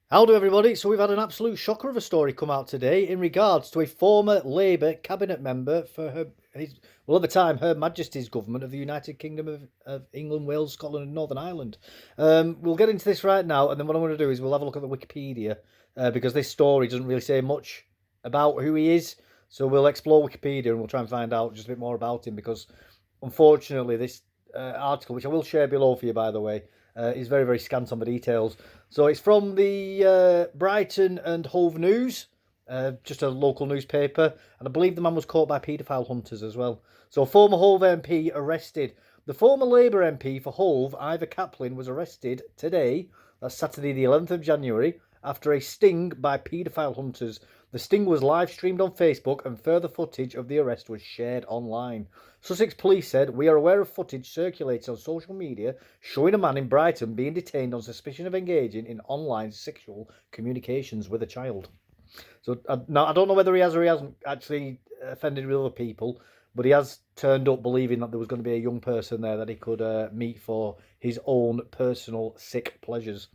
Howdy everybody, so we've had an absolute shocker of a story come out today in regards to a former Labour cabinet member for at the time, Her Majesty's government of the United Kingdom of England, Wales, Scotland and Northern Ireland. We'll get into this right now, and then what I'm going to do is we'll have a look at the Wikipedia, because this story doesn't really say much about who he is, so we'll explore Wikipedia and we'll try and find out just a bit more about him, because unfortunately this article, which I will share below for you by the way, is very, very scant on the details. So it's from the Brighton and Hove News, just a local newspaper, and I believe the man was caught by paedophile hunters as well. So former Hove MP arrested. The former Labour MP for Hove, Ivor Kaplan, was arrested today, that's Saturday the 11th of January, after a sting by paedophile hunters. The sting was live streamed on Facebook and further footage of the arrest was shared online. Sussex Police said, "We are aware of footage circulated on social media showing a man in Brighton being detained on suspicion of engaging in online sexual communications with a child." So now I don't know whether he has or he hasn't actually offended with other people, but he has turned up believing that there was going to be a young person there that he could meet for his own personal sick pleasures.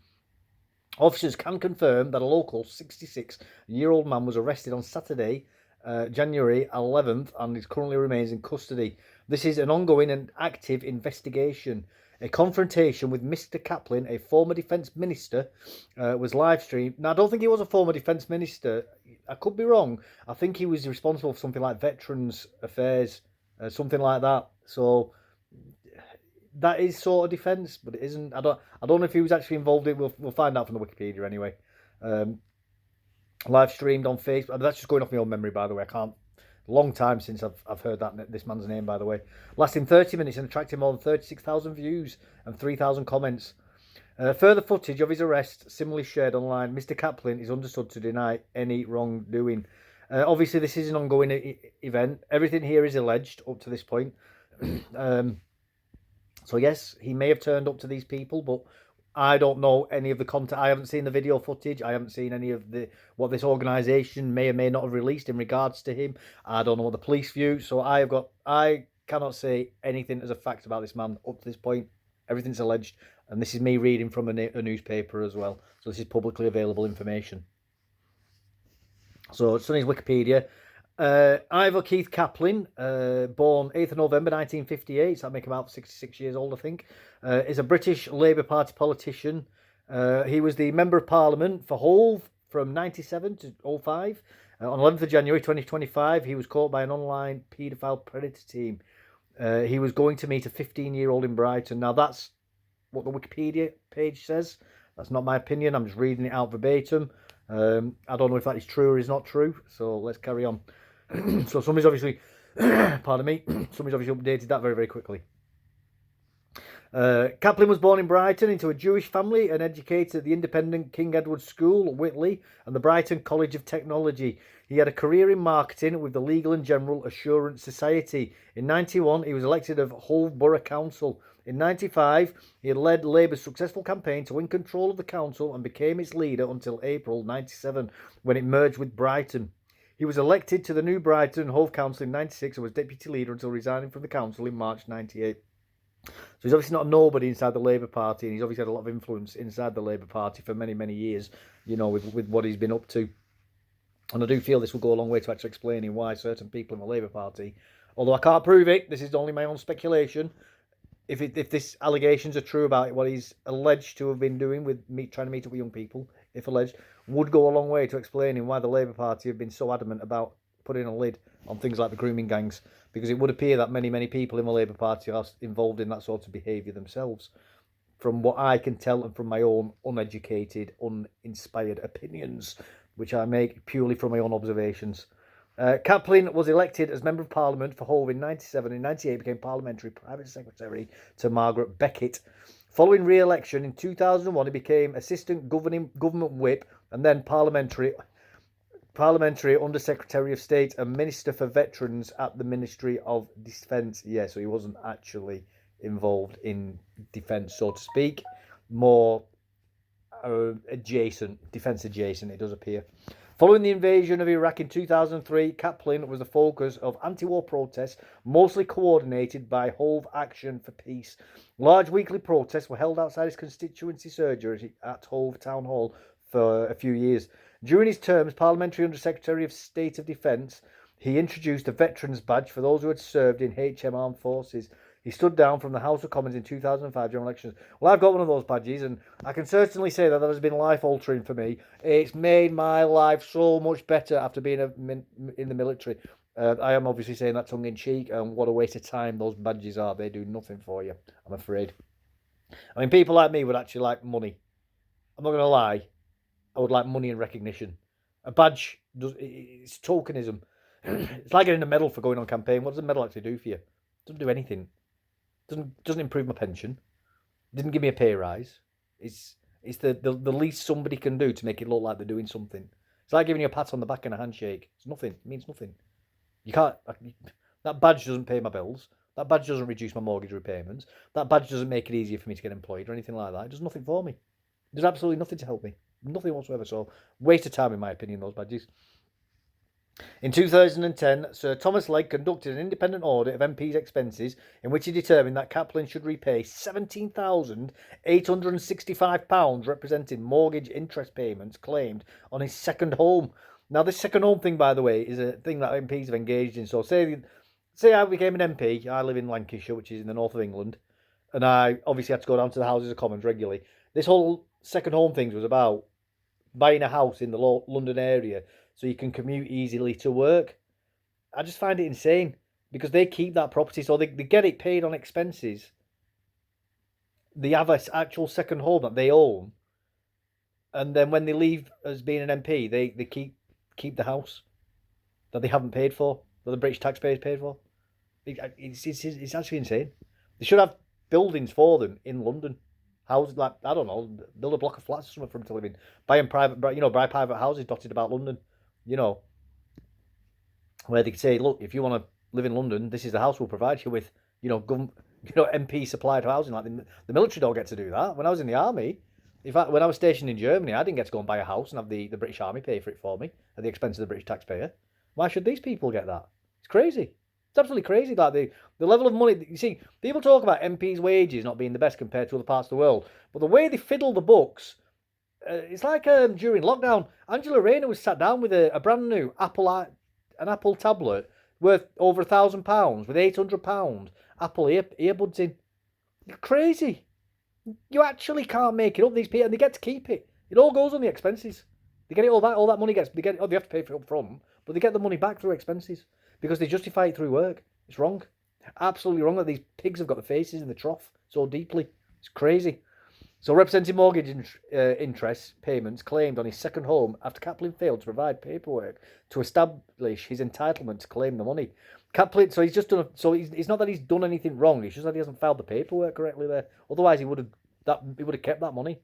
Officers can confirm that a local 66-year-old man was arrested on Saturday, January 11th, and is currently remains in custody. This is an ongoing and active investigation. A confrontation with Mr. Kaplan, a former defence minister, was live streamed. Now, I don't think he was a former defence minister. I could be wrong. I think he was responsible for something like Veterans Affairs, something like that. So that is sort of defence, but it isn't. I don't know if he was actually involved in it. We'll find out from the Wikipedia anyway. Live streamed on Facebook. That's just going off my own memory, by the way. I can't. Long time since I've heard this man's name, by the way. Lasting 30 minutes and attracting more than 36,000 views and 3,000 comments. Further footage of his arrest similarly shared online. Mr. Kaplan is understood to deny any wrongdoing. Obviously, this is an ongoing event. Everything here is alleged up to this point. So yes, he may have turned up to these people, but I don't know any of the content. I haven't seen the video footage. I haven't seen any of what this organisation may or may not have released in regards to him. I don't know what the police view. So I cannot say anything as a fact about this man up to this point. Everything's alleged, and this is me reading from a newspaper as well. So this is publicly available information. So it's on his Wikipedia. Ivor Keith Kaplan, born 8th of November 1958, so that make him about 66 years old, I think, is a British Labour Party politician. He was the Member of Parliament for Hove from 97 to 05. On 11th of January 2025, he was caught by an online paedophile predator team. He was going to meet a 15-year-old in Brighton. Now, that's what the Wikipedia page says. That's not my opinion. I'm just reading it out verbatim. I don't know if that is true or is not true, so let's carry on. So somebody's obviously, pardon me, somebody's obviously updated that very, very quickly. Kaplan was born in Brighton into a Jewish family and educated at the independent King Edward School, Whitley, and the Brighton College of Technology. He had a career in marketing with the Legal and General Assurance Society. In 91, he was elected of Hove Borough Council. In 95, he had led Labour's successful campaign to win control of the council and became its leader until April 97, when it merged with Brighton. He was elected to the new Brighton and Hove Council in 96 and was deputy leader until resigning from the council in March 98. So he's obviously not a nobody inside the Labour Party, and he's obviously had a lot of influence inside the Labour Party for many, many years, you know, with what he's been up to. And I do feel this will go a long way to actually explaining why certain people in the Labour Party, although I can't prove it, this is only my own speculation, if this allegations are true about what he's alleged to have been doing with trying to meet up with young people, if alleged, would go a long way to explaining why the Labour Party have been so adamant about putting a lid on things like the grooming gangs, because it would appear that many, many people in the Labour Party are involved in that sort of behaviour themselves, from what I can tell and from my own uneducated, uninspired opinions, which I make purely from my own observations. Kaplan was elected as Member of Parliament for Hove in 97. In 98, became Parliamentary Private Secretary to Margaret Beckett. Following re-election in 2001, he became Assistant Government Whip and then Parliamentary Under-Secretary of State and Minister for Veterans at the Ministry of Defence. Yeah, so he wasn't actually involved in defence, so to speak. More defence adjacent, it does appear. Following the invasion of Iraq in 2003, Kaplan was the focus of anti-war protests, mostly coordinated by Hove Action for Peace. Large weekly protests were held outside his constituency surgery at Hove Town Hall. for a few years. During his term as Parliamentary Under-Secretary of State of Defence, he introduced a Veterans Badge for those who had served in HM Armed Forces. He stood down from the House of Commons in 2005 general elections. Well, I've got one of those badges, and I can certainly say that has been life-altering for me. It's made my life so much better after being in the military. I am obviously saying that tongue-in-cheek, and what a waste of time those badges are. They do nothing for you, I'm afraid. I mean, people like me would actually like money. I'm not going to lie. I would like money and recognition. A badge, it's tokenism. It's like getting a medal for going on campaign. What does a medal actually do for you? It doesn't do anything. Doesn't improve my pension. Didn't give me a pay rise. It's the least somebody can do to make it look like they're doing something. It's like giving you a pat on the back and a handshake. It's nothing. It means nothing. You can't. That badge doesn't pay my bills. That badge doesn't reduce my mortgage repayments. That badge doesn't make it easier for me to get employed or anything like that. It does nothing for me. There's absolutely nothing to help me. Nothing whatsoever. So, waste of time, in my opinion, those badges. In 2010, Sir Thomas Legge conducted an independent audit of MP's expenses in which he determined that Kaplan should repay £17,865, representing mortgage interest payments claimed on his second home. Now, this second home thing, by the way, is a thing that MPs have engaged in. So, say I became an MP. I live in Lancashire, which is in the north of England, and I obviously had to go down to the Houses of Commons regularly. This whole second home thing was about buying a house in the London area so you can commute easily to work. I just find it insane because they keep that property, so they get it paid on expenses. They have an actual second home that they own, and then when they leave as being an MP, they keep the house that they haven't paid for, that the British taxpayers paid for. It's actually insane. They should have buildings for them in London. Houses like, I don't know, build a block of flats or something for them to live in. Buy private houses dotted about London. Where they could say, look, if you want to live in London, this is the house we'll provide you with. MP supplied housing. Like the military don't get to do that. When I was in the army, in fact, when I was stationed in Germany, I didn't get to go and buy a house and have the British Army pay for it for me at the expense of the British taxpayer. Why should these people get that? It's crazy. It's absolutely crazy. Like the level of money. You see, people talk about MPs' wages not being the best compared to other parts of the world, but the way they fiddle the books, it's like during lockdown, Angela Rayner was sat down with a brand new Apple tablet worth over £1,000 with £800 Apple earbuds in. You're crazy. You actually can't make it up. These people, and they get to keep it. It all goes on the expenses. They get it all back. All that money they have to pay for it up front, but they get the money back through expenses because they justify it through work. It's wrong. Absolutely wrong that these pigs have got the faces in the trough so deeply. It's crazy. So, representing mortgage interest payments claimed on his second home after Kaplan failed to provide paperwork to establish his entitlement to claim the money. Kaplan, so he's just done. It's not that he's done anything wrong. It's just that he hasn't filed the paperwork correctly there. Otherwise, he would have kept that money.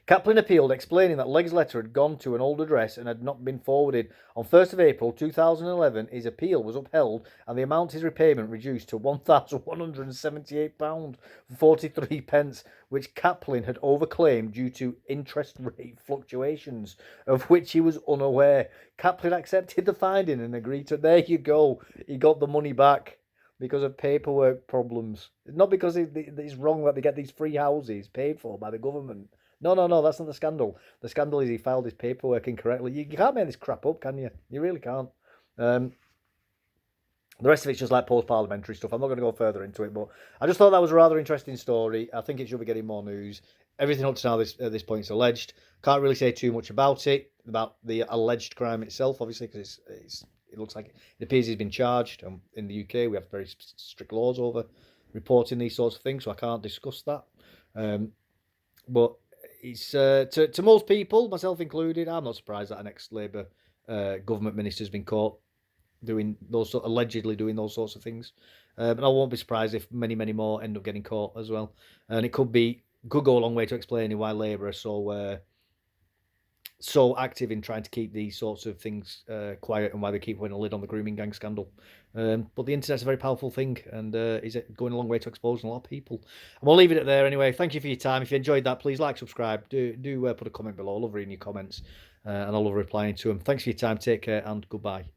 Kaplan appealed, explaining that Legge's letter had gone to an old address and had not been forwarded. On 1st of April 2011, his appeal was upheld and the amount of his repayment reduced to £1,178.43, which Kaplan had overclaimed due to interest rate fluctuations, of which he was unaware. Kaplan accepted the finding and agreed to, there you go, he got the money back because of paperwork problems. Not because it's wrong that they get these free houses paid for by the government. No, that's not the scandal. The scandal is he filed his paperwork incorrectly. You can't make this crap up, can you? You really can't. The rest of it's just like post-parliamentary stuff. I'm not going to go further into it, but I just thought that was a rather interesting story. I think it should be getting more news. Everything up to now at this point is alleged. Can't really say too much about the alleged crime itself, obviously, because it looks like it appears he's been charged. In the UK, we have very strict laws over reporting these sorts of things, so I can't discuss that. But it's to most people, myself included, I'm not surprised that an ex-Labour government minister has been caught allegedly doing those sorts of things. And I won't be surprised if many more end up getting caught as well. And it could go a long way to explaining why Labour are so active in trying to keep these sorts of things quiet and why they keep putting a lid on the grooming gang scandal. But the internet's a very powerful thing and is going a long way to exposing a lot of people. And we'll leave it at there anyway. Thank you for your time. If you enjoyed that, please like, subscribe. Do put a comment below. I love reading your comments and I love replying to them. Thanks for your time. Take care and goodbye.